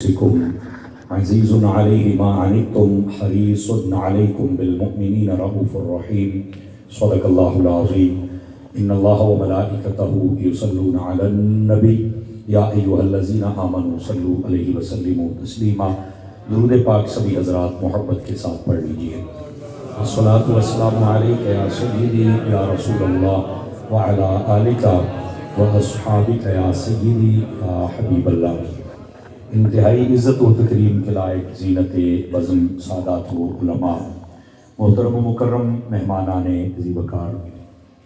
عزیز علیہ ما عنتم حریص علیکم بالمؤمنین رؤوف الرحیم صدق اللہ العظیم ان اللہ وملائکتہ یصلون علی النبی یا ایھا الذین آمنوا صلوا علیہ وسلموا تسلیما۔ درود پاک سبھی حضرات محبت کے ساتھ پڑھ لیجئے۔ الصلاۃ والسلام علیک یا سیدی یا رسول اللہ وعلی آلک واصحابک یا سیدی یا حبیب اللہ۔ انتہائی عزت و تکریم کے لائق زینت بزم سادات و علماء، محترم و مکرم مہمانان عزیز وقار،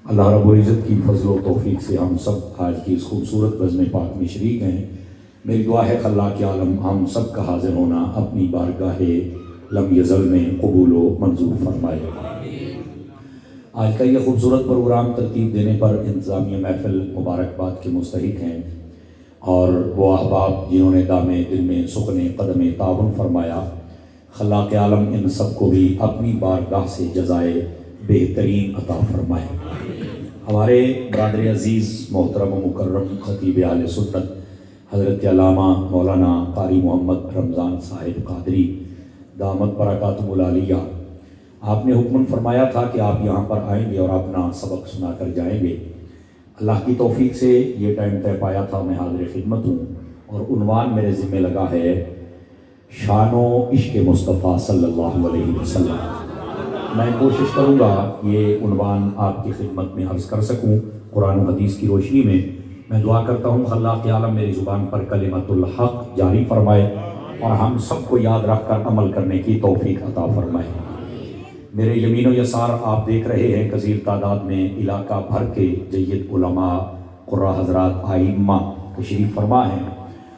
اللہ رب العزت کی فضل و توفیق سے ہم سب آج کی اس خوبصورت بزم پاک میں شریک ہیں۔ میری دعا ہے خلاق عالم ہم سب کا حاضر ہونا اپنی بارگاہ لم یزل میں قبول و منظور فرمائے۔ آج کا یہ خوبصورت پروگرام ترتیب دینے پر انتظامیہ محفل مبارکباد کے مستحق ہیں، اور وہ احباب جنہوں نے دام دل میں سکن قدم تعاون فرمایا، خلاق عالم ان سب کو بھی اپنی بارگاہ سے جزائے بہترین عطا فرمائے۔ ہمارے برادر عزیز محترم و مکرم خطیب اہل سنت حضرت علامہ مولانا قاری محمد رمضان صاحب قادری دامت برکاتہم العالیہ، آپ نے حکم فرمایا تھا کہ آپ یہاں پر آئیں گے اور اپنا سبق سنا کر جائیں گے۔ اللہ کی توفیق سے یہ ٹائم طے پایا تھا، میں حاضر خدمت ہوں، اور عنوان میرے ذمہ لگا ہے شان و عشق مصطفیٰ صلی اللہ علیہ وسلم۔ میں کوشش کروں گا یہ عنوان آپ کی خدمت میں عرض کر سکوں قرآن و حدیث کی روشنی میں۔ میں دعا کرتا ہوں خلاق عالم میری زبان پر کلمت الحق جاری فرمائے اور ہم سب کو یاد رکھ کر عمل کرنے کی توفیق عطا فرمائے۔ میرے یمین و یسار آپ دیکھ رہے ہیں کثیر تعداد میں علاقہ بھر کے جید علماء قراء حضرات ائمہ تشریف فرما ہیں،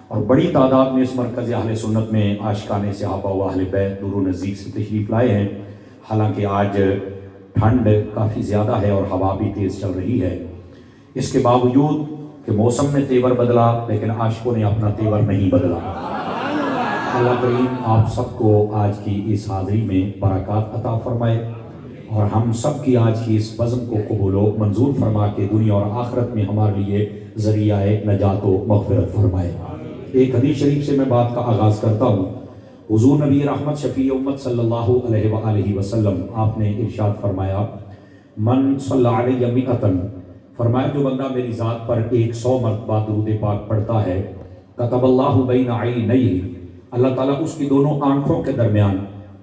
اور بڑی تعداد میں اس مرکز اہل سنت میں عاشقان صحابہ و اہل بیت دور و نزدیک سے تشریف لائے ہیں۔ حالانکہ آج ٹھنڈ کافی زیادہ ہے اور ہوا بھی تیز چل رہی ہے، اس کے باوجود کہ موسم نے تیور بدلا لیکن عاشقوں نے اپنا تیور نہیں بدلا۔ اللہ کریم آپ سب کو آج کی اس حاضری میں برکات عطا فرمائے، اور ہم سب کی آج کی اس بزم کو قبول و منظور فرما کے دنیا اور آخرت میں ہمارے لیے ذریعہ نجات و مغفرت فرمائے۔ ایک حدیث شریف سے میں بات کا آغاز کرتا ہوں۔ حضور نبی رحمت شفیع امت صلی اللہ علیہ وآلہ وسلم آپ نے ارشاد فرمایا، من صلی علیہ مئتن، فرمایا جو بندہ میری ذات پر 100 مرتبہ درود پاک پڑھتا ہے، کتب اللہ بین عینیہ، اللہ تعالیٰ اس کی دونوں آنکھوں کے درمیان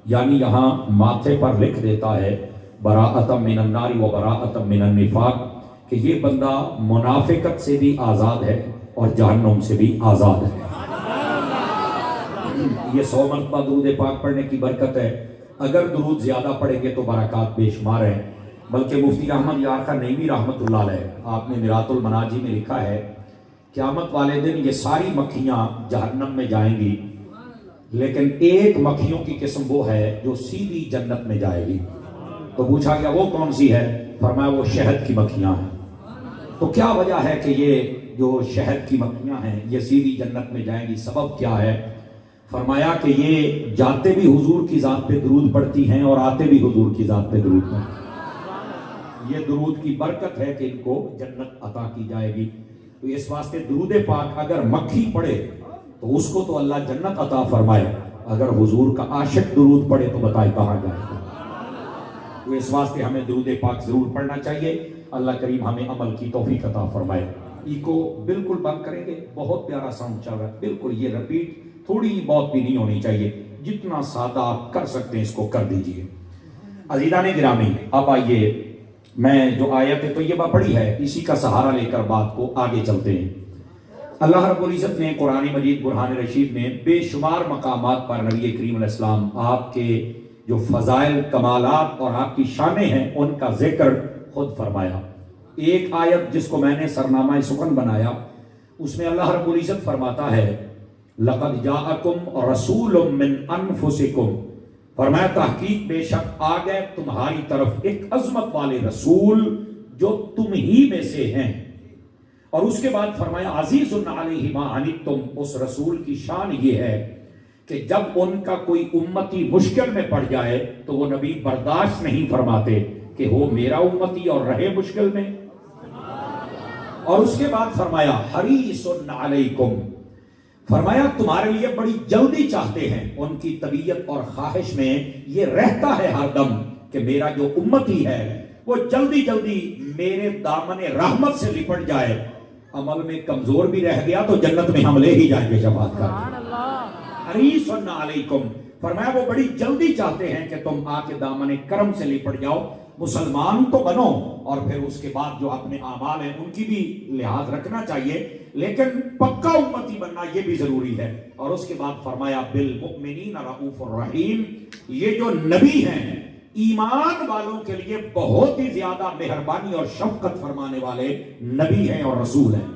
یعنی یہاں ماتھے پر لکھ دیتا ہے براءۃ من النار و براءۃ من النفاق، کہ یہ بندہ منافقت سے بھی آزاد ہے اور جہنم سے بھی آزاد ہے۔ یہ 100 مرتبہ درود پاک پڑھنے کی برکت ہے۔ اگر درود زیادہ پڑھیں گے تو برکات بے شمار ہیں، بلکہ مفتی احمد یار خان نعیمی رحمت اللہ علیہ آپ نے میرات المناجی میں لکھا ہے قیامت والے دن یہ ساری مکھیاں جہنم میں جائیں گی، لیکن ایک مکھیوں کی قسم وہ ہے جو سیدھی جنت میں جائے گی۔ تو پوچھا گیا وہ کون سی ہے؟ فرمایا وہ شہد کی مکھیاں ہیں۔ تو کیا وجہ ہے کہ یہ جو شہد کی مکھیاں ہیں یہ سیدھی جنت میں جائیں گی؟ سبب کیا ہے؟ فرمایا کہ یہ جاتے بھی حضور کی ذات پہ درود پڑھتی ہیں اور آتے بھی حضور کی ذات پہ درود پڑھتی ہیں۔ یہ درود کی برکت ہے کہ ان کو جنت عطا کی جائے گی۔ تو اس واسطے درود پاک اگر مکھی پڑھے تو اس کو تو اللہ جنت عطا فرمائے، اگر حضور کا عاشق درود پڑھے تو بتائے کہاں جائے گا۔ تو اس واسطے ہمیں درود پاک ضرور پڑھنا چاہیے۔ اللہ کریم ہمیں عمل کی توفیق عطا فرمائے۔ ایکو بالکل بند کریں گے، بہت پیارا ساؤنڈ چل رہا ہے، بالکل یہ رپیٹ تھوڑی بہت بھی نہیں ہونی چاہیے، جتنا سادہ آپ کر سکتے ہیں اس کو کر دیجئے۔ عزیزان گرامی، اب آئیے میں جو آیت طیبہ پڑھی ہے اسی کا سہارا لے کر بات کو آگے چلتے ہیں۔ اللہ رب العزت نے قرآن مجید برہان رشید میں بے شمار مقامات پر نبی کریم علیہ السلام آپ کے جو فضائل کمالات اور آپ کی شانیں ہیں ان کا ذکر خود فرمایا۔ ایک آیت جس کو میں نے سرنامہ سخن بنایا، اس میں اللہ رب العزت فرماتا ہے لقد جاءکم رسول من انفسکم، فرمایا تحقیق بے شک آ گئے تمہاری طرف ایک عظمت والے رسول جو تم ہی میں سے ہیں، اور اس کے بعد فرمایا عزیز علیہ ما عنتم، اس رسول کی شان یہ ہے کہ جب ان کا کوئی امتی مشکل میں پڑ جائے تو وہ نبی برداشت نہیں فرماتے کہ ہو میرا امتی اور رہے مشکل میں، اور اس کے بعد فرمایا حریص علیکم، فرمایا تمہارے لیے بڑی جلدی چاہتے ہیں، ان کی طبیعت اور خواہش میں یہ رہتا ہے ہر دم کہ میرا جو امتی ہے وہ جلدی جلدی میرے دامن رحمت سے لپٹ جائے، عمل میں کمزور بھی رہ گیا تو جنت میں ہم لے ہی جائیں گے شفاعت کر۔ حریص علیکم، فرمایا وہ بڑی جلدی چاہتے ہیں کہ تم آ کے دامن کرم سے لپٹ جاؤ، مسلمان تو بنو اور پھر اس کے بعد جو اپنے اعمال ہیں ان کی بھی لحاظ رکھنا چاہیے، لیکن پکا امتی بننا یہ بھی ضروری ہے۔ اور اس کے بعد فرمایا بالمؤمنین رؤوف الرحیم، یہ جو نبی ہیں ایمان والوں کے لیے بہت ہی زیادہ مہربانی اور شفقت فرمانے والے نبی ہیں اور رسول ہیں۔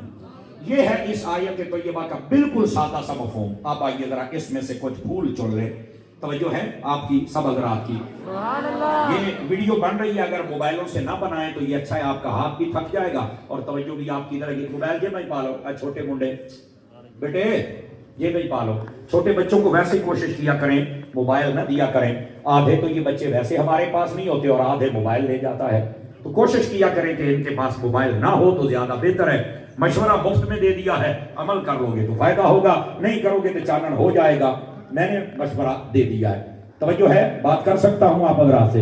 یہ ہے اس آیت طیبہ کا بالکل سادہ سا مفہوم۔ آپ آئیے ذرا اس میں سے کچھ پھول چن لیں، توجہ ہے آپ کی سب حضرات کی۔ یہ ویڈیو بن رہی ہے، اگر موبائلوں سے نہ بنائیں تو یہ اچھا ہے، آپ کا ہاتھ بھی تھک جائے گا اور توجہ بھی آپ کی ادھر ہے۔ موبائل یہ نہیں پالو، چھوٹے منڈے بیٹے یہ نہیں پالو، چھوٹے بچوں کو ویسے کوشش کیا کریں موبائل نہ دیا کریں، آدھے تو یہ بچے ویسے ہمارے پاس نہیں ہوتے اور آدھے موبائل لے جاتا ہے، تو کوشش کیا کریں کہ ان کے پاس موبائل نہ ہو تو زیادہ بہتر ہے۔ مشورہ مفت میں دے دیا ہے، عمل کر لو گے تو فائدہ ہوگا، نہیں کرو گے تو چانن ہو جائے گا۔ میں نے مشورہ دے دیا ہے، توجہ ہے، بات کر سکتا ہوں آپ حضرات سے۔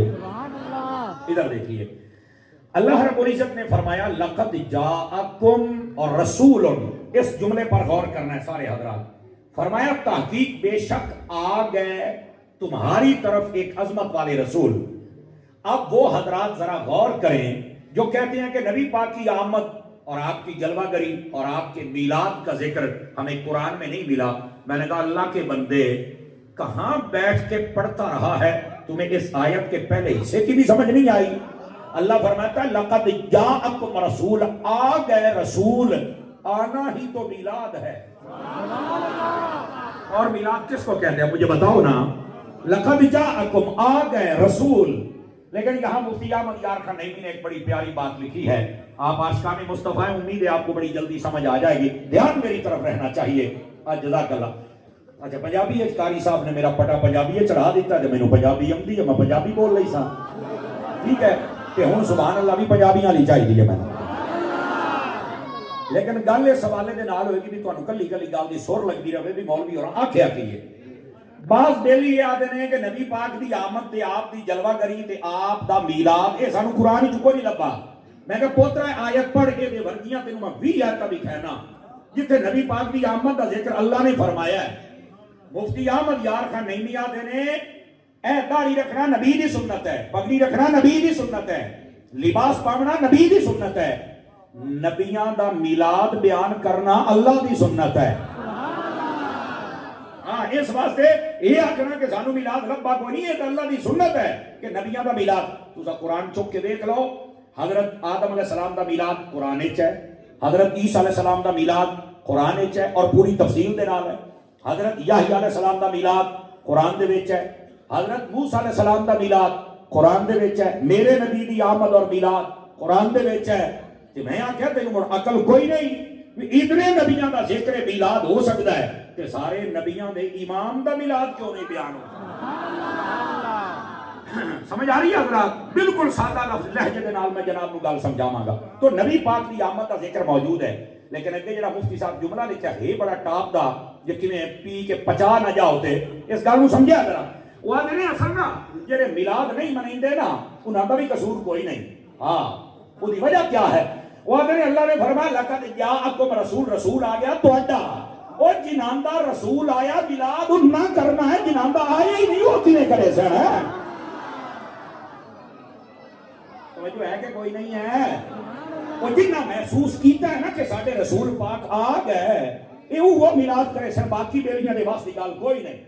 ادھر دیکھیے، اللہ رب العزت نے فرمایا لقد جاءکم، اور رسول، اس جملے پر غور کرنا ہے سارے حضرات۔ فرمایا تحقیق بے شک آ گئے تمہاری طرف ایک عظمت والے رسول۔ اب وہ حضرات ذرا غور کریں جو کہتے ہیں کہ نبی پاک کی آمد اور آپ کی جلوہ گری اور آپ کے میلاد کا ذکر ہمیں قرآن میں نہیں ملا۔ میں نے کہا اللہ کے بندے کہاں بیٹھ کے پڑھتا رہا ہے، تمہیں اس آیت کے پہلے حصے کی بھی سمجھ نہیں آئی؟ اللہ فرماتا ہے لقد جاءکم رسول، آ گئے رسول، آنا ہی تو میلاد ہے۔ اور میلاد کس کو کہتے ہیں مجھے بتاؤ نا؟ لقد جاءکم، آ گئے رسول۔ لیکن یہاں مفتی احمد یار خان نعیمی نے ایک بڑی پیاری بات لکھی ہے، آپ عاشقان مصطفیٰ ہیں، امید ہے آپ کو بڑی جلدی سمجھ آ جائے گی، دھیان میری طرف رہنا چاہیے۔ جزاک اللہ۔ اچھا پنجابی قاری صاحب نے میرا پٹا پنجابی چڑھا دیتا ہے، مینوں پنجابی آمدی ہے، میں پنجابی بول رہی سا، ٹھیک ہے کہ ہوں سبحان اللہ بھی پنجابیاں لی چاہیے ہے میں، لیکن گل اس حوالے دے نال ہوئے گی بھی تانوں کلی کلی گل دی سر لگدی رہے بھی مولوی اور آکھیا کی ہے۔ بعض بیلی یہ آدھے نے کہ نبی پاک دی آمد تے آپ دی جلوہ گری تے آپ دا میلاد اے سانو قرآن وچ کوئی نہیں لبا۔ میں کہ پوترا آیت پڑھ کے دے ورگیاں تینوں میں 20 آیت بھی کہنا جتھے نبی پاک دی آمد دا ذکر اللہ نے فرمایا ہے۔ مفتی احمد یار خان نعیمی آدھے نے اے داڑھی رکھنا نبی دی سنت ہے، پگڑی رکھنا نبی دی سنت ہے، لباس پاونا نبی دی سنت ہے، نبیاں دا میلاد بیان کرنا اللہ دی سنت ہے۔ ہاں اس واسطے یہ آکھنا کہ سانو میلاد لبا کوئی نہیں ہے تو اللہ دی سنت ہے کہ نبیاں دا میلاد۔ تو قرآن چک کے دیکھ لو، حضرت آدم علیہ السلام دا میلاد قرآن وچ ہے، حضرت عیسیٰ علیہ السلام دا میلاد قرآن وچ ہے اور پوری تفصیل دے نال ہے، حضرت یحییٰ علیہ السلام دا میلاد قرآن دے وچ ہے، حضرت موسیٰ علیہ السلام دا میلاد قرآن دے وچ ہے، میرے نبی دی آمد اور میلاد قرآن دے وچ ہے۔ کہ میں آکھیا تینوں مڑ عقل کوئی نہیں، اتنے نبیاں دا ذکر میلاد ہو سکتا ہے کہ سارے نبیاں دے امام دا میلاد کیوں نہیں بیان ہوتا؟ سمجھ آ رہی ہے حضرات؟ بالکل سادہ لفظ لہجے دے نال میں جناب نو گل سمجھاواں گا۔ تو نبی پاک دی آمد دا ذکر موجود ہے، لیکن اگے جڑا مفتی صاحب جملہ لکھیا ہے بڑا ٹاپ دا، جو کیویں پی کے پچا نہ جا ہوتے، اس گل نو سمجھیا ذرا۔ وہ آدھے نے اصل نا جڑے میلاد نہیں منیندے نا انہاں دا بھی قصور کوئی نہیں۔ ہاں وہ دی وجہ کیا ہے؟ وہ آدھے نے اللہ نے فرمایا لقد جاءکم رسول، رسول آ گیا تہاڈا، اور جنہاں دا رسول آیا میلاد نہ کرنا ہے، جنہاں دا آیا ہی نہیں ہوتی نے کرے سن ہے۔ توجہ ہے کہ کوئی نہیں ہے؟ وہ جنہ محسوس کیتا ہے نا کہ ساڈے رسول پاک آ گئے، اے وہ میلاد کرے سن، باقی بیلیاں دے واسطے گل کوئی نہیں۔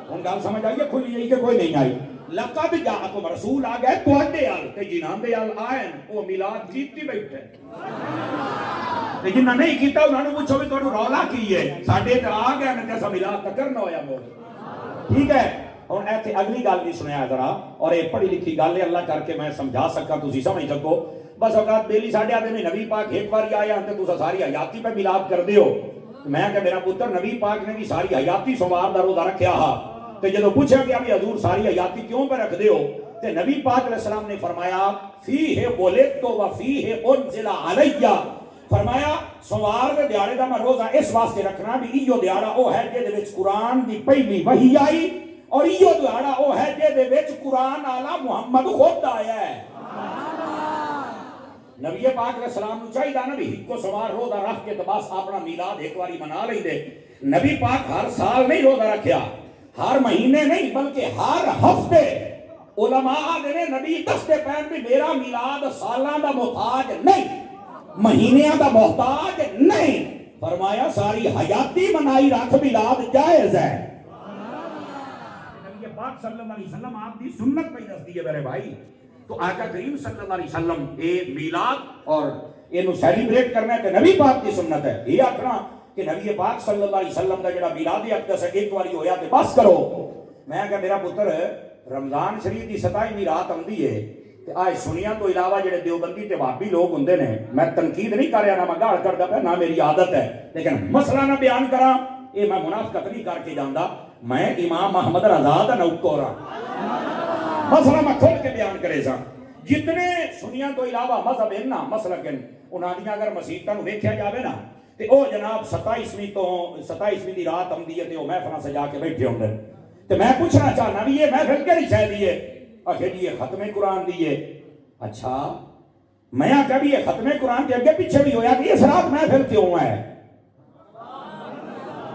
ہن گل سمجھ آئی ہے کھلی آئی کہ کوئی نہیں آئی؟ لقد جاءکم رسول آ گئے تواڈے ال تے جنہاں دے ال آئے وہ میلاد کیتی بیٹھے، تے جنہ نہیں کیتا انہاں نوں پوچھو بھی تانوں رولا کی ہے، ساڈے تے آ گئے تے اساں میلاد تک کرنا ہویا مول، ٹھیک ہے۔ ہن ایتھے اگلی گل بھی سنیا ذرا، اور یہ پڑھی لکھی گل ہے اللہ کر کے میں سمجھا سکا تسی سمجھ سکو۔ بس اوقات بیلی ساڈے آدھے نے نبی پاک ایک بار آیا تے تساں ساری حیاتی پہ میلاد کر دیو۔ میں کہ میرا پتر نبی پاک نے بھی ساری حیاتی سوموار دا روزہ رکھیا ہا، تے جدوں پوچھا کہ ابھی حضور ساری حیاتی کیوں پہ رکھ دیو، تے نبی پاک علیہ السلام نے فرمایا فیہ ولدت و فیہ انزل علیہ، فرمایا سوار دے دیاڑے دا میں روزہ اس واسطے رکھنا بھی ایو دیاڑا او ہے جے دے وچ قرآن دی پہلی وحی آئی اور ایو دیاڑا او ہے جے دے وچ قرآن آلا محمد خود آیا ہے. نبی پاک علیہ السلام نو چاہیے نا بھی کو سوار روزہ رکھ کے تو بس اپنا میلاد ایک باری منا لیں دے. نبی پاک ہر سال نہیں روزہ رکھیا، ہر مہینے نہیں بلکہ ہر ہفتے. علماء نے نبی دستے پہن بھی میرا میلاد سالاں دا محتاج نہیں، مہینیاں دا محتاج نہیں. فرمایا ساری حیاتی منائی رکھ میلاد جائز ہے. نبی پاک صلی اللہ علیہ وسلم آپ دی سنت پہ دستی ہے میرے بھائی. تو آقا کریم صلی اللہ علیہ وسلم اے میلاد اور اینو سیلیبریٹ کرنا ہے کہ نبی پاک کی سنت ہے. یہ آکھنا کہ نبی پاک صلی اللہ علیہ وسلم دا جڑا میلاد اقدس ایک واری ہویا تے بس کرو. میں کہ میرا پتر رمضان شریف دی 27ویں رات آندی ہے تے آج سنیاں تو علاوہ جڑے دیوبندی تے وہابی لوگ ہوندے نے، میں تنقید نہیں کر رہا نہ میں گاڑ کردا پیا نہ میری عادت ہے، لیکن مسئلہ نہ بیان کراں اے میں منافقت نہیں کر کے جاندا. میں امام محمد رضا دا نوکر ہاں، مسئلہ میں کھول کے بیان کرے سا. جتنے سنیاں تو علاوہ مذہب ہیں نا مسلکن انہاں دی اگر مسیتاں نو ویکھیا جاوے نا تے او جناب 27ویں دی رات آندی ہے تے او محفلاں سجا کے بیٹھے ہوندے. تے میں پوچھنا چاہنا بھی یہ محفل کیڑی شے دی ہے؟ آخر جی یہ ختم قرآن دی ہے. اچھا میں آخیا بھی یہ ختم قرآن کے اگے پیچھے بھی ہویا کہ اس رات محفل کیوں ہے؟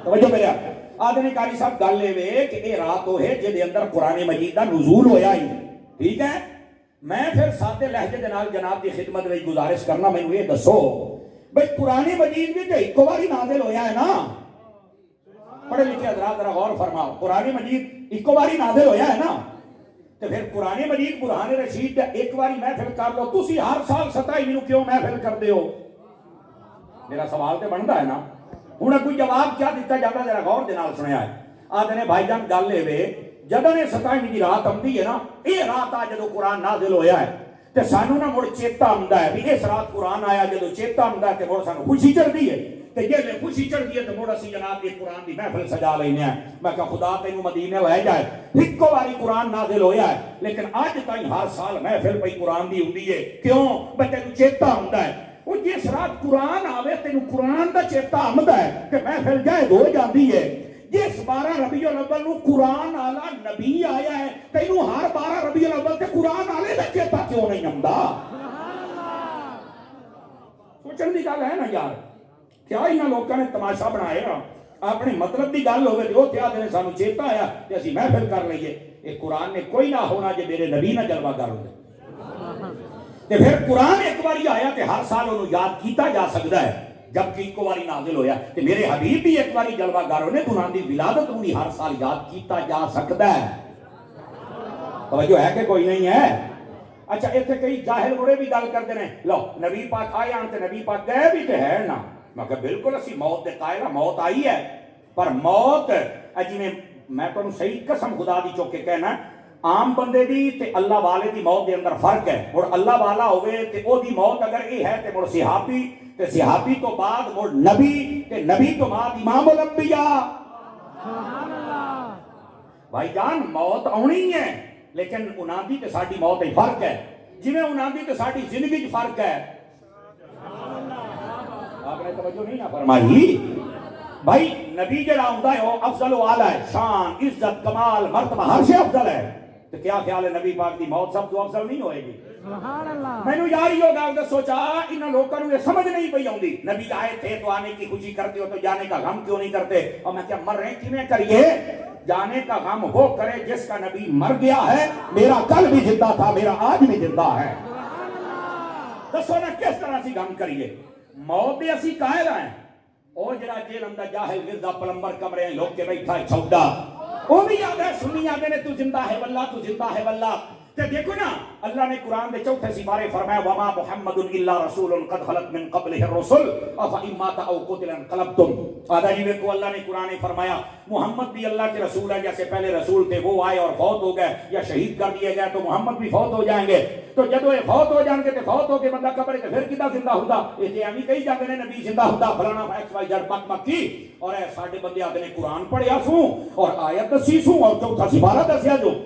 توجہ میرے آدھنے کاری صاحب گل لے وے کہ یہ رات ہو ہے جے دے اندر قرآن مجید دا نزول ہویا ہی. ٹھیک ہے، میں پھر سادے لہجے دے نال جناب دی خدمت میں گزارش کرنا مینوں یہ دسو بھئی قرآن مجید بھی تے ایک باری نازل ہویا ہے نا؟ پڑھے لکھے حضرات ذرا غور فرماؤ، قرآن مجید ایک باری نازل ہویا ہے نا؟ تو پھر قرآن مجید برہان رشید ایک باری محفل کر لو، تسی ہر سال 27 نو کیوں محفل کر دے ہو؟ میرا سوال تے بندا ہے نا. ہن کوئی جواب کیا دیتا جاتا ذرا غور دے نال سنیا ہے. آدھے نے بھائی جان گل لے وے جدوں نے 27ویں دی رات آندی ہے نا، یہ رات آ جدوں قرآن نازل ہویا ہے تے سانو نہ مڑ چیتا آندا ہے بھی اس رات قرآن آیا. جدوں چیتا آندا ہے تے مڑ سانو خوشی چڑھدی ہے تے جے خوشی چڑھدی ہے تے مڑ اسی جناب دی قرآن دی محفل سجا لینے ہیں. میں کہا خدا تینوں مدینے لے جائے، ایک باری قرآن نازل ہویا ہے لیکن اج تائیں ہر سال محفل پئی قرآن دی ہوندی ہے. کیوں؟ بے تینوں چیتا آندا ہے. وہ جس رات قرآن آوے تینوں قرآن دا چیتا آندا ہے کہ محفل جائز ہو جاندی ہے. جس 12 ربیع الاول نو قرآن آلا نبی آیا ہے تینوں ہر 12 ربیع الاول تے قرآن آلے دا چیتا کیوں نہیں آندا؟ سوچن دی گل ہے نا یار. کیا انہاں لوکاں نے تماشا بنائے نا اپنے مطلب دی گل ہوے تے او کیا دے سانو چیتا آیا تے اسی محفل کر لئیے. اے قرآن نے کوئی نہ ہونا جے میرے نبی نہ جلوہ گر ہوندے تے پھر قرآن ایک باری آیا تے ہر سال انہوں یاد کیتا جا سکتا ہے جبکہ ایک باری نازل ہویا تے میرے حبیب بھی ایک باری جلوہ گر ہونے تو انہاں دی ولادت انہی ہر سال یاد کیتا جا سکتا ہے. توجہ ہے کہ کوئی نہیں ہے؟ اچھا ایتھے کئی جاہل بڑے بھی گل کرتے ہیں لو نبی پاک آئے ہیں تے نبی پاک گئے بھی تے ہے نا. میں کہا بالکل اسی موت دے قائل ہیں، موت آئی ہے پر موت جی میں تو صحیح قسم خدا دی چوک کے کہنا عام بندے دی تے اللہ والے دی موت دے اندر فرق ہے. اور اللہ والا ہوئے تے او دی موت اگر یہ ہے تے مڑ صحابی تے صحابی تو بعد مڑ نبی تے نبی تو بعد امام الانبیاء. بھائی جان موت آنی ہے لیکن انہاں دی تے ساڈی موت ہی فرق ہے. جویں انہاں دی تے ساڈی زندگی وچ فرق ہے. آپ نے توجہ نہیں نہ فرمائی. بھائی نبی جڑا ہوندا ہے وہ افضل و اعلی ہے، شان عزت کمال مرتبہ ہر شے افضل ہے. تو کیا خیال ہے نبی پاک دی موت سب تو افضل نہیں ہوئے گی؟ سبحان اللہ. میں نے یار یہ گل دے سوچا ان لوگوں کو یہ سمجھ نہیں پئی آوندی. نبی آئے تھے تو آنے کی خوشی کرتے ہو تو جانے کا غم کیوں نہیں کرتے؟ اور میں کیا مر رہے کیویں کریے؟ جانے کا غم وہ کرے جس کا نبی مر گیا ہے. میرا کل بھی زندہ تھا، میرا آج بھی زندہ ہے. دسو نا کس طرح سی غم کریے؟ موت دے اسی قائل ہیں. او جڑا جیل اندر جاہل مرزا پلمبر کمرے لوگ کے بیٹھا ہے چھوڑا وہ بھی یاد ہے سنی یاد ہے تو زندہ ہے واللہ تو زندہ ہے واللہ. تے دیکھو نا اللہ نے قرآن دے چوتھے سپارے فرمایا وما محمد الا رسول قد خلت من قبلہ الرسل افئن مات او قتل انقلبتم. آدھا جی کو اللہ نے قرآن فرمایا محمد بھی اللہ کے رسول ہے، جیسے پہلے رسول تھے وہ آئے اور فوت ہو گئے یا شہید کر دیے گئے تو محمد بھی فوت ہو جائیں گے. تو جدو یہ فوت ہو جائیں گے تو فوت ہو کے بندہ قبر تے پھر کدا زندہ ہوندا؟ یہ امی کہی جاندے نے نبی زندہ ہوندا فلانا ایکس وائی زیڈ پک مکی. اور اے ساڈے بندے آدھے نے قرآن پڑھیا سوں اور آیت دسی سوں اور چوتھا سپارہ دسیا جو.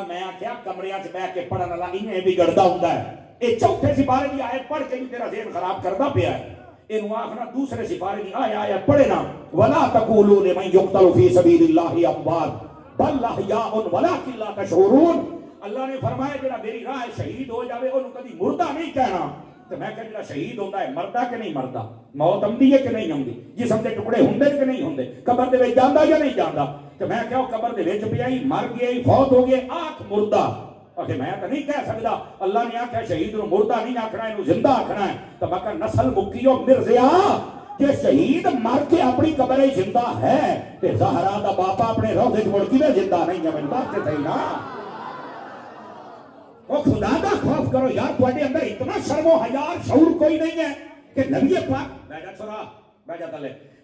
میں آخیا کمریاں چ بیٹھ کے پڑھن والا انہیں بگڑدا ہوندا ہے. یہ چوتھے سپارے کی آیت پڑھ کے بھی تیرا ذہن خراب کردا پیا ہے. اینو آخنا دوسرے سپارے دی آیا پڑھے نا ولا تقولوا لمن يقتل في سبيل الله اموات بل احياء ولكن لا تشعرون. اللہ نے فرمایا جڑا میری راہ شہید ہو جاوے اونوں کبھی مردہ نہیں کہنا. تو میں کہ جڑا شہید ہوندا ہے مردا کہ نہیں مردا, موت آندی ہے کہ نہیں آندی, جسم دے ٹکڑے ہوندے کہ نہیں ہوندے, قبر دے وچ جاندا یا نہیں جاندا. تو میں کہو قبر دے وچ پیا ہی مر گیا ہی فوت ہو گیا آکھ مردہ. کہ میں تو نہیں کہہ سکتا, اللہ نے آکھا شہید نو مردہ نہیں آکھنا اینو زندہ آکھنا ہے. تو میں کہ نسل مکیو مرزیا کہ شہید مر کے اپنی قبر ہی زندہ ہے تے زہرا دا باپا اپنے روضے وچ مڑ کے زندہ نہیں ہے. میں بات تے صحیح نا, او خدا دا خوف کرو یار, تواڈے اندر اتنا شرم و حیا شعور کوئی نہیں ہے کہ نبی پاک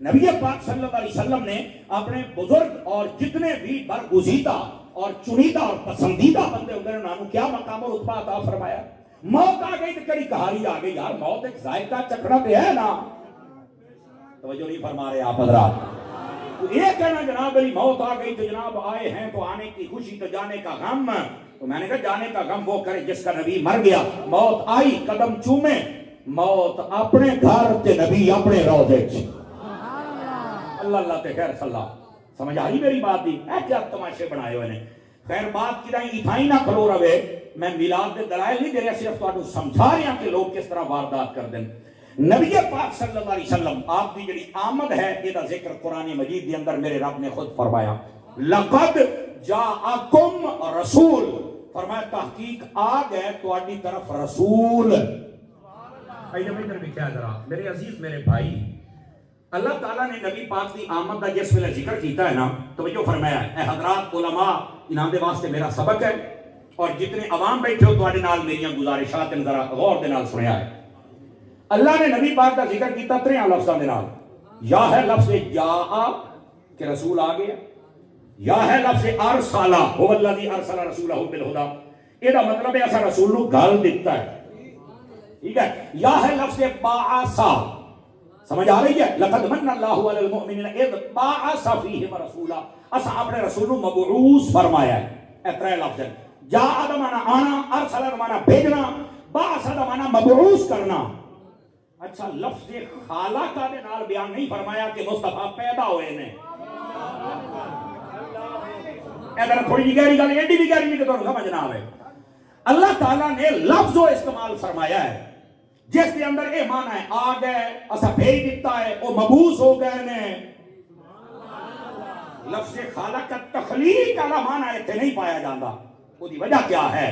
نبی پاک صلی اللہ علیہ وسلم نے اپنے بزرگ اور جتنے بھی برگزیدہ اور چنیدہ اور پسندیدہ بندے ہوندے انہاں کیا مقام اور رتبہ عطا فرمایا. موت آ گئی تو کڑی کہانی آ گئی یار, موت ایک ذائقہ چکھنا تے ہے نا. توجہ نہیں فرما رہے آپ حضرات. تو یہ کہنا جناب علی موت آ گئی تو جناب آئے ہیں تو آنے کی خوشی تو جانے کا غم. تو میں نے کہا جانے کا غم وہ کرے جس کا نبی مر گیا. موت آئی قدم چومے, موت اپنے گھر تے نبی اپنے روضے چ. اللہ اللہ تے خیر صلی اللہ. سمجھ آئی میری بات دی؟ اے کیا تماشے بنائے ہوئے نے. خیر بات کی رہی اتھائی نہ کھلو رہے, میں میلاد دے دلائل نہیں دے رہا, صرف تو آنو سمجھا رہے ہیں کہ لوگ کس طرح واردات کر دیں. نبی پاک صلی اللہ علیہ وسلم آپ کی جڑی آمد ہے یہ ذکر قرآن مجید کے اندر میرے رب نے خود فرمایا لقد جاءکم رسول, فرمایا تحقیق آ گئے تواڈی طرف رسول. ادھر بھی کیا ذرا میرے عزیز میرے بھائی, اللہ تعالیٰ نے نبی پاک کی آمد کا جس ویلے ذکر کیتا ہے نا توجہ فرمایا ہے. اے حضرات علماء انہاں دے واسطے میرا سبق ہے, اور جتنے عوام بیٹھے ہو تواڈے نال میریاں گزارشات ذرا غور دے نال سنیا ہے. اللہ نے نبی پاک کا ذکر کیتا تریاں لفظاں دے نال. یا ہے لفظ جاء کہ رسول آ گیا, یا ہے لفظ ارسل هو الذی ارسل رسولہ بالہدی, یہ دا مطلب ہے ایسا رسول نو گل دیتا ہے, ٹھیک ہے. یا ہے لفظ بعث, سمجھ آ رہی ہے, لقد من اللہ علی المؤمنین اذ بعث فیہم رسولا, اسا اپنے رسول نو مبعوث فرمایا ہے. اترے لفظ جاء دا معنی آنا, ارسل دا معنی بھیجنا, بعث دا معنی مبعوث کرنا. اچھا لفظ خالق دے نال بیان نہیں فرمایا کہ مصطفیٰ پیدا ہوئے نے. اگر تھوڑی جی گہری گل ایڈی بھی گہری نہیں کہ تمہیں سمجھنا آئے. اللہ تعالیٰ نے لفظ و استعمال فرمایا ہے جس کے اندر یہ معنی ہے آ گئے, اسا بھیج دیتا ہے, وہ مبعوث ہو گئے نے. لفظ خالق کا تخلیق والا معنی اتنے نہیں پایا جاتا. وہ دی وجہ کیا ہے؟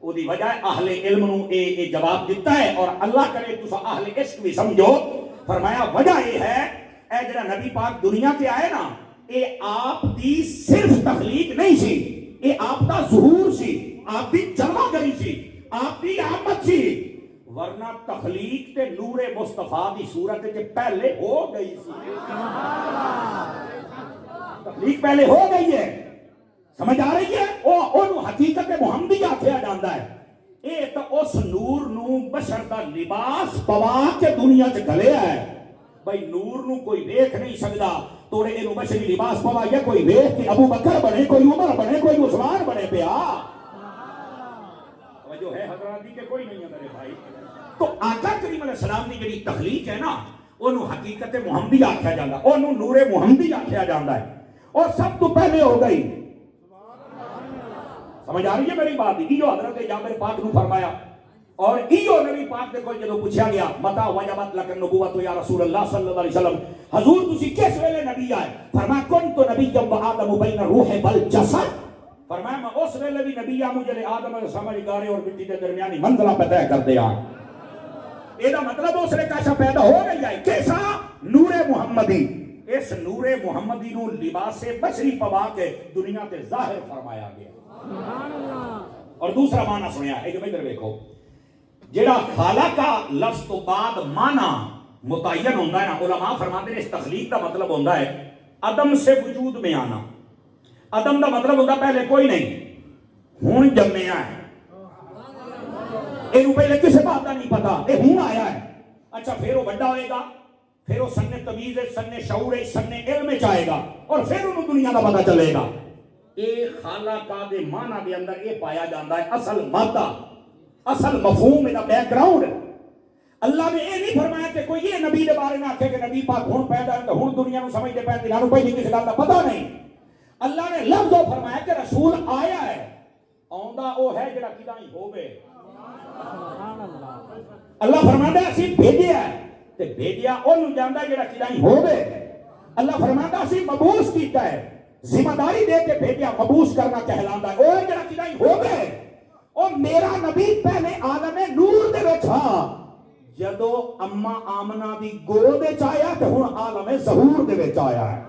وہ دی وجہ اہل علم نو اے جواب دیتا ہے, اور اللہ کرے تسا اہل عشق بھی سمجھو. فرمایا وجہ یہ ہے اے جڑا نبی پاک دنیا تے آئے نا, اے آپ دی صرف تخلیق نہیں سی, اے آپ دا ظہور سی, آپ دی جلوہ گری سی, آپ دی آمد سی. ورنہ تخلیق تے نور مصطفیٰ دی صورت کے پہلے ہو گئی سی. تخلیق پہلے ہو گئی ہے, سمجھ آ رہی ہے. او حقیقت محمدی آکھیا جاندا ہے. اے تو اس نور نو بشر دا لباس پوا کے دنیا چ گلیا ہے. بھائی نور نو کوئی دیکھ نہیں سکدا, توڑے اینو بشری لباس پوا یا کوئی دیکھ کہ ابو بکر بنے, کوئی عمر بنے, کوئی عثمان بنے پیا. توجہ ہے حضرات دی کہ کوئی نہیں ہے میرے بھائی. تو آقا کریم علیہ السلام دی جڑی تخلیق ہے نا, اونوں حقیقت محمدی آکھیا جاندا, اونوں نور محمدی آکھیا جاندا ہے, اور سب تو پہلے ہو گئی. سمجھ آ رہی ہے میری بات. ایو حضرت جابر پاک نو فرمایا, اور ایو نبی پاک دے کول جدوں پوچھا گیا متا وجبت لک النبوۃ یا رسول اللہ صلی اللہ علیہ وسلم, حضور تسی کس ویلے نبی آئے؟ فرمایا کنت نبیا و آدم بین الروح والجسد. فرمایا میں اس ویلے بھی نبی ہوں مجھے آدم علیہ السلام گارے اور مٹی کے درمیانی منزلہ پہ طے کر دیا. یہ مطلب اس نے کیسا پیدا ہو گئی ہے, کیسا نور محمدی. اس نور محمدی نو لباس بشری پوا کے دنیا تے ظاہر فرمایا گیا. اور دوسرا معنی سنیا ہے کہ ادھر دیکھو, جڑا خالق کا لفظ تو بعد معنی متعین ہوتا ہے نا, علماء فرماتے ہیں اس تخلیق کا مطلب ہوتا ہے عدم سے وجود میں آنا. عدم کا مطلب ہوتا پہلے کوئی نہیں, ہون جمیا ہے. یہ پہلے کسی بات کا نہیں پتا, یہ ہون آیا ہے. اچھا پھر وہ بڑا ہوئے گا, پھر وہ سن تمیز, سن شعور, سن علم چاہے گا, اور پھر انہوں دنیا کا پتا چلے گا. یہ خالق دے معنی دے اندر یہ پایا جاتا ہے اصل مادہ, اصل مفہوم, میرا بیک گراؤنڈ. اللہ نے یہ نہیں فرمایا کہ کوئی یہ نبی دے بارے نہ آکھے کہ نبی پاک ہن پیدا ہے تو ہن دنیا نو سمجھتے پے تے انہوں پہلی کسی گل دا پتہ نہیں. اللہ نے لفظ فرمایا کہ رسول آیا ہے آندا او ہے جڑا کداں ہی ہوے. اللہ فرماندا ہے اسی بھیجیا ہے تے بھیجیا اونوں جاندا جڑا کداں ہی ہوے. اللہ فرماندا اسی مبعوث کیتا ہے ذمہ داری دے کے بھیجیا مبعوث کرنا کہلاندا ہے او جڑا کداں ہی ہوے. او میرا نبی پہلے عالم نور دے وچ ہا جدو اما آمنہ دی گود وچ آیا تے ہن عالم ظہور دے وچ آیا ہے.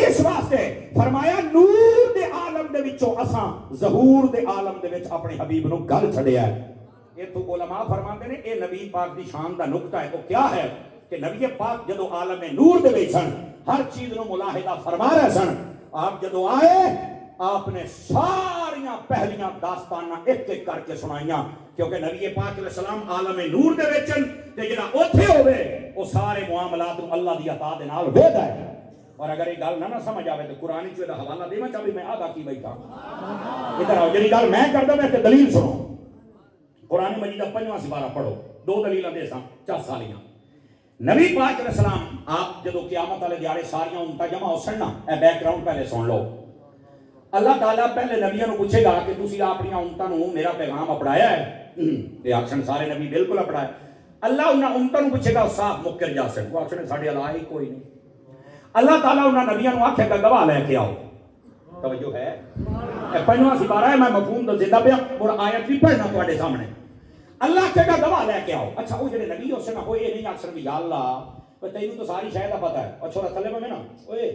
اس واسطے فرمایا نور دے عالم دے وچوں اساں ظہور دے عالم دے وچ اپنے حبیب نو گل چھڑیا ہے. یہ تو علماء فرماندے نے اے نبی پاک دی شان دا نقطہ ہے. وہ کیا ہے کہ نبی پاک جدو عالم نور دے وچ سن ہر چیز نو ملاحظہ فرما رہے سن. آپ جدو آئے آپ نے ساریاں پہلیاں داستاناں ایک ایک کر کے سنائیاں کیونکہ نبی پاک علیہ السلام عالم نور دے وچن تے جڑا اوتھے ہوے او سارے معاملات نو اللہ دی عطا دے نال ویدا ہے. اور اگر یہ گل نہ سمجھ آوے تو قرآن چ دا حوالہ دیواں چا بھی میں آگا کی بیٹھا. ادھر آؤ جڑی گل میں کردا میں تے دلیل سنو. قرآن مجید دا 5واں سپارہ پڑھو. 2 دلیلاں دیساں 4 سالیاں. نبی پاک علیہ السلام آپ جدو قیامت والے دیہاڑے ساریاں امتاں جمع ہو سن نا اے بیک گراؤنڈ پہلے سن لو. اللہ تعالیٰ پہلے نبیوں کو پوچھے گا کہ تسی اپنی امتاں نو میرا پیغام اپنایا ہے. یہ آکشن سارے نبی بالکل اپنایا. اللہ انہاں امتاں نو پوچھے گا صاف مکر جا سن. وہ آکشن ساڈے اللہ ہی کوئی نہیں. اللہ تعالیٰ انہاں نبیوں کو آکھے گا گواہ لے کے آؤ. توجہ ہے. 5واں سپارہ ہے میں مفہوم دا زندہ پیا اور آیت بھی پڑھنا تواڈے سامنے. اللہ کہے گا گواہ لے کے آؤ. اچھا وہ جڑے نبی اس نے ہوئے نہیں آکشن بھی یا اللہ تینوں تو ساری شے دا پتہ ہے. اچھا تھلے میں نا اوئے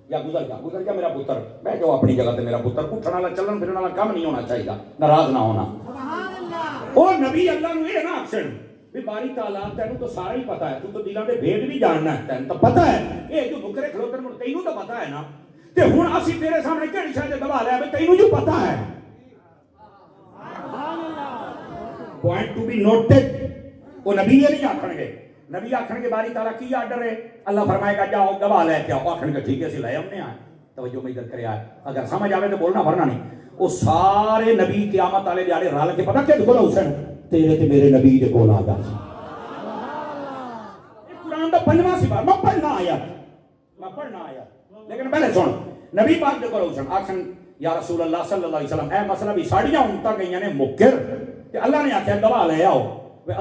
یا گزر گیا میرا پتر میں جو اپنی جگہ تے میرا پتر اٹھن والا چلن پھرن والا کم نہیں ہونا چاہیے ناراض نہ ہونا. او نبی اللہ نو یہ نہ آکھن بھی باری تعالیٰ تینوں تو سارا ہی پتہ ہے تو دلاں دے بھید بھی جاننا ہے تینوں تو پتہ ہے یہ جو نکرے کھلوتن مڑ تینوں تو پتہ ہے نا تے ہن اسی تیرے سامنے کہڑی شے تے گواہ لے بھی تینوں جو پتہ ہے. Point to be noted. وہ نبی یہ نہیں آکھن گے. نبی آکھن کے باری تعالیٰ کی آرڈر ہے. اللہ فرمائے گا جاؤ گواہ لے کے آؤ. آکھن گے ٹھیک ہے اسی لے ہم نے آئے. توجہ میں ادھر کرے آئے اگر سمجھ آوے تو بولنا بھرنا نہیں. وہ سارے نبی قیامت والے دیہاڑے رل کے پتہ کہ کول حسین تیرے تے میرے نبی دے کول آ جا. قرآن دا 5واں سپارہ میں پڑھنا آیا لیکن پہلے سن. نبی پاک دے کول حسین آکھن یا رسول اللہ صلی اللہ علیہ وسلم اے مسئلہ بھی ساڑیاں امتاں گئیاں نے مکر تے اللہ نے آکھیا گواہ لے آؤ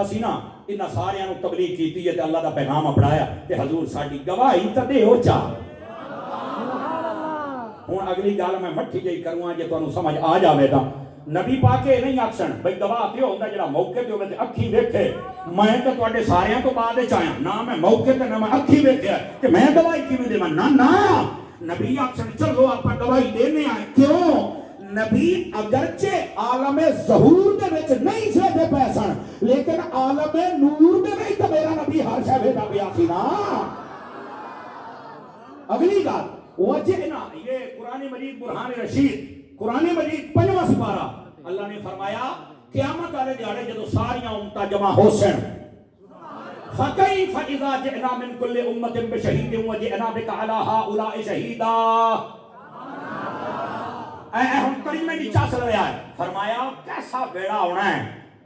اسی نا انہاں ساریاں نو تبلیغ کیتی ہے تے اللہ دا پیغام اپنایا تے حضور ساڈی گواہی تے دیو چا. ہن اگلی گل میں مٹھی جئی کروں جے تانوں سمجھ آ جاوے تا. نبی پاک اے نہیں آکھن بھئی گواہ تے ہوندا جڑا موقع تے ہوے تے اکھی ویکھے. میں تے تواڈے ساریاں تو بعد وچ آیا نہ میں موقع تے نہ میں اکھی ویکھیا تے میں گواہی کیویں دیواں. نہ نبی آکھن چلو آپاں گواہی دینے آئے. کیوں؟ نبی اگرچہ عالم ظہور دے وچ نہیں سے دے پیسن لیکن عالم نور دے وچ تے میرا نبی ہر شے ویدا پیا سی نا. اگلی گل وجہنا یہ قرآن مجید برہان رشید قرآن مجید 5واں سپارہ اللہ نے فرمایا قیامت والے دیہاڑے جدو ساریاں امتاں جمع ہو سن فَكَيْفَ إِذَا جِئْنَا مِن كُلِّ أُمَّةٍ بِشَهِيدٍ وَجِئْنَا بِكَ عَلَى هَؤُلَاءِ شَهِيدًا. ہم کریمے کی چس رہا ہے. فرمایا کیسا بیڑا ہونا ہے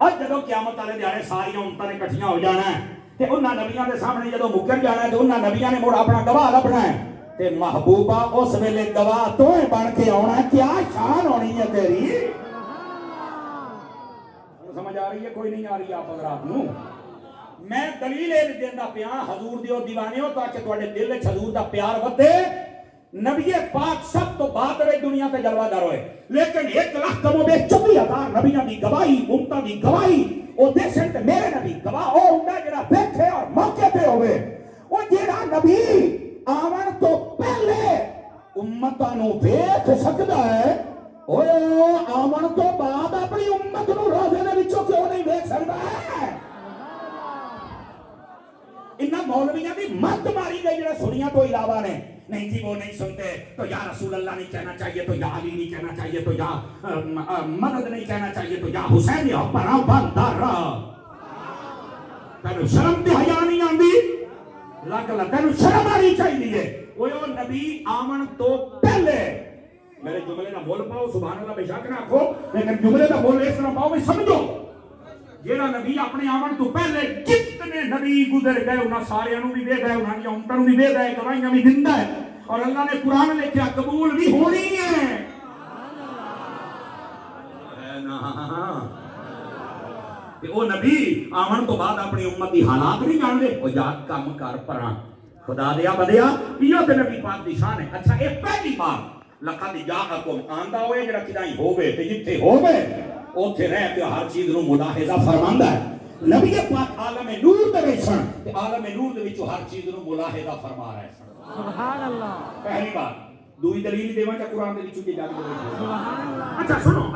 اج جدو قیامت والے دیہاڑے ساری امتاں نے اکٹھیاں ہو جانا ہے تے انہاں نبیاں دے سامنے جدو مکر جانا ہے تے انہاں نبیاں نے مڑ اپنا گواہ لبنا ہے تے محبوبہ اس ویلے گواہ تو بن کے آنا ہے. کیا شان ہونی ہے تیری. سمجھ آ رہی ہے کوئی نہیں آ رہی آپ حضرات نو. میں دلیل دیندا پیا حضور دیو دیوانیو تاکہ تواڈے دل وچ حضور دا پیار ودے. نبی پاک سب تو بعد رہے دنیا تے جلوہ دار ہوئے لیکن 1,00,000 کم و بیش 24,000 نبیاں دی گواہی امتاں دی گواہی او دیسن تے میرے نبی گواہ او ہوندا جڑا بیٹھے اور موقع تے ہوئے. او جڑا نبی آون تو پہلے امتاں نو ویکھ سکدا ہے او آون تو بعد اپنی امت نو روزے دے وچوں کیوں نہیں ویکھ سکدا ہے. انہاں مولویاں دی مت ماری گئی جڑا سنیاں تو علاوہ نے نہیں جی وہ نہیں سنتے تو یا رسول اللہ نہیں کہنا چاہیے تو یا علی نہیں کہنا چاہیے تو یا مدد نہیں کہنا چاہیے تو یا حسین یا پرا بندر تینوں شرم تے حیا نہیں آندی لگ تینوں شرم آنی چاہیے. وہ نبی آمن تو پہلے میرے جملے نہ بول پاؤ سبحان اللہ بے شک نہ آکھو لیکن جملے دا بول اس طرح پاؤ میں سمجھو جیڑا نبی اپنے آمن تو پہلے جتنے نبی گزر گئے انہاں سارے انہوں بھی دے گئے انہاں کی امتوں بھی دے گئے گواہیاں بھی دیندا ہے اور اللہ نے قرآن لکھیا قبول بھی ہونی ہے کہ وہ نبی آمن تو بعد اپنی امت دی حالات نہیں جان دے وہ جات کام کر پراں خدا دیا بدیا یہ تے نبی پاک دی شان ہے اچھا ایک پہلی بار لقد جاءکم آندا ہوئے جڑا کدائیں ہووے تے جتھے ہووے اوتھے رہ کے ہر چیز نو ملاحظہ فرماندا ہے نبی پاک عالم نور دے وچ سن تے عالم نور دے وچ ہر چیز نو ملاحظہ فرما رہے سن سبحان اللہ پہلی بار دوئی دلیل دیواں کہ قرآن دے وچ جا کے سبحان اللہ اچھا سنو